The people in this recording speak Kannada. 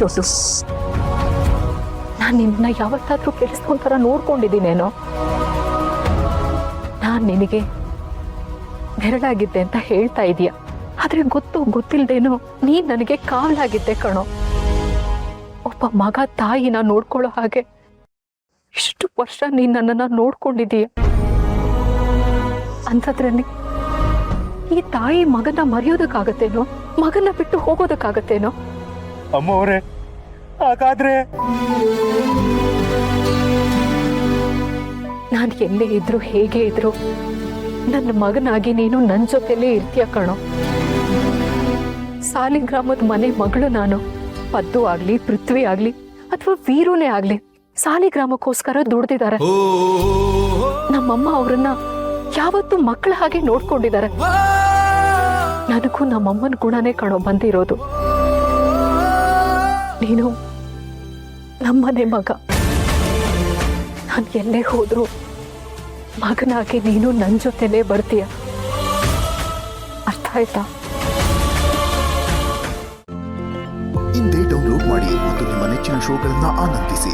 ಚೋಟು, ನಾನು ನಿನ್ನ ಯಾವತ್ತಾದ್ರೂ ಕೆಡಿಸ್ಕೊಂತರ ನೋಡ್ಕೊಂಡಿದ್ದೀನೇನೋ? ನಾನು ನಿನಗೆ ಬೆರಳಾಗಿದ್ದೆ ಅಂತ ಹೇಳ್ತಾ ಇದೀಯ, ಆದ್ರೆ ಗೊತ್ತಿಲ್ದೇನೋ ನೀನ್ ನನಗೆ ಕಾವಲಾಗಿದ್ದೆ ಕಣೋ. ಒಬ್ಬ ಮಗ ತಾಯಿನ ನೋಡ್ಕೊಳ್ಳೋ ಹಾಗೆ ಇಷ್ಟು ವರ್ಷ ನೀನ್ ನನ್ನನ್ನ ನೋಡ್ಕೊಂಡಿದೀಯ. ಅಂಥದ್ರಲ್ಲಿ ಈ ತಾಯಿ ಮಗನ ಮರೆಯೋದಕ್ಕಾಗತ್ತೇನೋ? ಮಗನ ಬಿಟ್ಟು ಹೋಗೋದಕ್ಕಾಗತ್ತೇನೋ? ಅಮ್ಮ ಅವರೇ, ಹಾಗಾದ್ರೆ ನಾನು ಎಲ್ಲೇ ಇದ್ರು ಹೇಗೆ ಇದ್ರು ನನ್ನ ಮಗನಾಗಿ ನೀನು ನನ್ನ ಜೊತೆಲೇ ಇರ್ತೀಯ ಕಣೋ. ಸಾಲಿಗ್ರಾಮದ ಮನೆ ಮಗಳು ನಾನು. ಪದ್ದು ಆಗ್ಲಿ, ಪೃಥ್ವಿ ಆಗ್ಲಿ, ಅಥವಾ ವೀರುನೇ ಆಗ್ಲಿ ಸಾಲಿಗ್ರಾಮಕ್ಕೋಸ್ಕರ ದುಡ್ದಿದ್ದಾರೆ. ನಮ್ಮಮ್ಮ ಅವ್ರನ್ನ ಯಾವತ್ತೂ ಮಕ್ಕಳ ಹಾಗೆ ನೋಡ್ಕೊಂಡಿದ್ದಾರೆ. ನನಗೂ ನಮ್ಮಮ್ಮನ ಗುಣನೇ ಕಣೋ ಬಂದಿರೋದು. ನೀನು ನಮ್ಮನೆ ಮಗ. ನಾನು ಎಲ್ಲೇ ಹೋದ್ರು ಮಗನಾಗಿ ನೀನು ನನ್ನ ಜೊತೆಲೇ ಬರ್ತೀಯ. ಅರ್ಥ ಆಯ್ತಾ? ಇಂದೇ ಡೌನ್ಲೋಡ್ ಮಾಡಿ ಮತ್ತು ನಿಮ್ಮ ನೆಚ್ಚಿನ ಶೋಗಳನ್ನ ಆನಂದಿಸಿ.